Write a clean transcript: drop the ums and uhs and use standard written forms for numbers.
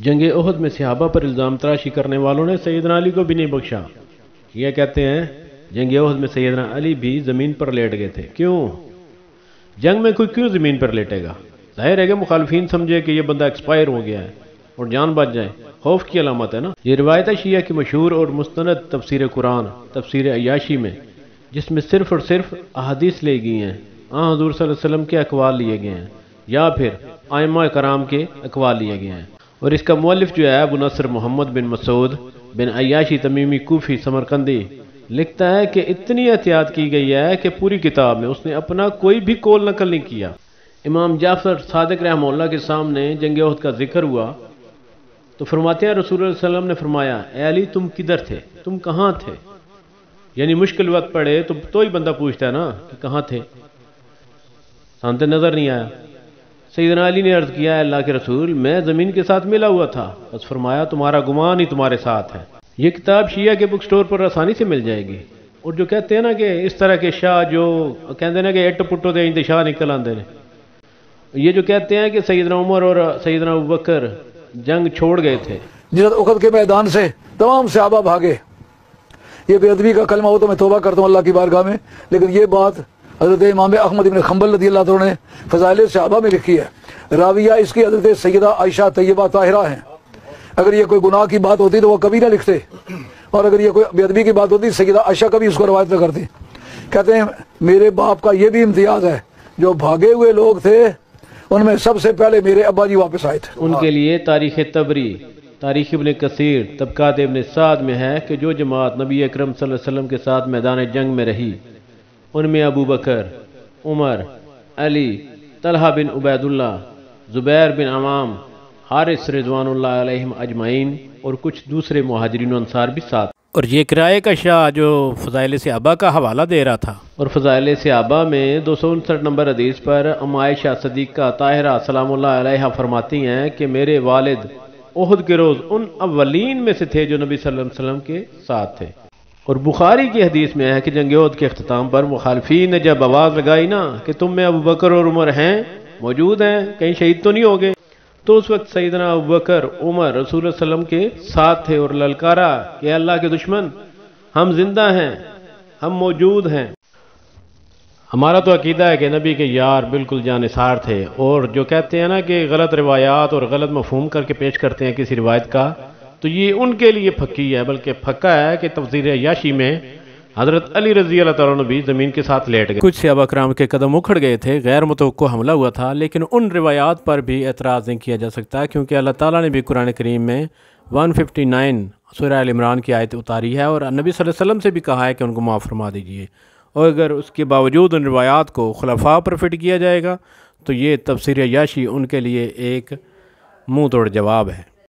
جنگ احد میں صحابہ پر الزام تراشی کرنے والوں نے سیدنا علی کو بھی نہیں بخشا۔ یہ کہتے ہیں جنگ احد میں سیدنا علی بھی زمین پر لیٹ گئے تھے۔ کیوں؟ جنگ میں کوئی کیوں زمین پر لیٹے گا؟ ظاہر ہے کہ مخالفین سمجھے کہ یہ بندہ ایکسپائر ہو گیا ہے اور جان بچ جائے، خوف کی علامت ہے نا۔ یہ روایت ہے شیعہ کی مشہور اور مستند تفسیر قرآن تفسیر عیاشی میں، جس میں صرف اور صرف احادیث لے گئی ہیں، حضور صلی اللہ علیہ وسلم کے اقوال لیے گئے ہیں یا پھر ائمہ کرام کے اقوال لیے گئے ہیں۔ اور اس کا مؤلف جو ہے ابو نصر محمد بن مسعود بن عیاشی تمیمی کوفی سمرقندی لکھتا ہے کہ اتنی احتیاط کی گئی ہے کہ پوری کتاب میں اس نے اپنا کوئی بھی قول نقل نہیں کیا۔ امام جعفر صادق رحمہ اللہ کے سامنے جنگ احد کا ذکر ہوا تو فرماتے ہیں رسول اللہ صلی اللہ علیہ وسلم نے فرمایا، اے علی تم کدھر تھے، تم کہاں تھے؟ یعنی مشکل وقت پڑے تو ہی بندہ پوچھتا ہے نا کہ کہاں تھے، سامنے نظر نہیں آیا۔ سیدنا علی نے عرض کیا، اللہ کے رسول میں زمین کے ساتھ ملا ہوا تھا، بس فرمایا تمہارا گمان ہی تمہارے ساتھ ہے۔ یہ کتاب شیعہ کے بک سٹور پر آسانی سے مل جائے گی۔ اور جو کہتے ہیں نا کہ اس طرح کے شاہ جو کہتے ہیں نا کہ اٹ پٹو دے اندے شاہ نکل آندے نے، یہ جو کہتے ہیں کہ سیدنا عمر اور سیدنا ابوبکر جنگ چھوڑ گئے تھے، جس احد کے میدان سے تمام صحابہ بھاگے، یہ بے ادبی کا کلمہ ہو تو میں توبہ کرتا ہوں اللہ کی بارگاہ میں، لیکن یہ بات حضرت امام احمد بن حنبل رضی اللہ عنہ نے فضائل صحابہ میں لکھی ہے۔ راویہ اس کی حضرت سیدہ عائشہ طیبہ طاہرہ ہیں۔ اگر یہ کوئی گناہ کی بات ہوتی تو وہ کبھی نہ لکھتے، اور اگر یہ کوئی بے ادبی کی بات ہوتی سیدہ عائشہ کبھی اس کو روایت نہ کرتی۔ کہتے ہیں میرے باپ کا یہ بھی امتیاز ہے، جو بھاگے ہوئے لوگ تھے ان میں سب سے پہلے میرے ابا جی واپس آئے تھے۔ ان کے لیے تاریخ طبری، تاریخ ابن کثیر، طبقات ابن سعد میں ہے کہ جو جماعت نبی اکرم صلی اللہ علیہ وسلم کے ساتھ میدان جنگ میں رہی، ان میں ابو بکر، عمر، علی، طلحہ بن عبید اللہ، زبیر بن عوام، حارث رضوان اللہ علیہم اجمعین اور کچھ دوسرے مہاجرین و انصار بھی ساتھ۔ اور یہ کرائے کا شاہ جو فضائل صحابہ کا حوالہ دے رہا تھا، اور فضائل صحابہ میں 259 نمبر حدیث پر ام عائشہ صدیقہ طاہرہ سلام اللہ علیہا فرماتی ہیں کہ میرے والد احد کے روز ان اولین میں سے تھے جو نبی صلی اللہ علیہ وسلم کے ساتھ تھے۔ اور بخاری کی حدیث میں ہے کہ جنگ احد کے اختتام پر مخالفین نے جب آواز لگائی نا کہ تم میں ابو بکر اور عمر ہیں، موجود ہیں، کہیں شہید تو نہیں ہوگے، تو اس وقت سیدنا ابو بکر، عمر رسول اللہ صلی اللہ علیہ وسلم کے ساتھ تھے اور للکارا کہ اللہ کے دشمن ہم زندہ ہیں، ہم موجود ہیں۔ ہمارا تو عقیدہ ہے کہ نبی کے یار بالکل جانثار تھے، اور جو کہتے ہیں نا کہ غلط روایات اور غلط مفہوم کر کے پیش کرتے ہیں کسی روایت کا، تو یہ ان کے لیے پھکی ہے، بلکہ پھکا ہے کہ تفسیر عیاشی میں حضرت علی رضی اللہ تعالیٰ عنہ بھی زمین کے ساتھ لیٹ گئے۔ کچھ صحابہ کرام کے قدم اکھڑ گئے تھے، غیر متوقع حملہ ہوا تھا، لیکن ان روایات پر بھی اعتراض نہیں کیا جا سکتا، کیونکہ اللہ تعالیٰ نے بھی قرآن کریم میں 159 سورہ ال عمران کی آیت اتاری ہے، اور نبی صلی اللہ علیہ وسلم سے بھی کہا ہے کہ ان کو معاف فرما دیجئے۔ اور اگر اس کے باوجود ان روایات کو خلفاء پر فٹ کیا جائے گا تو یہ تفسیر عیاشی ان کے لیے ایک منہ توڑ جواب ہے۔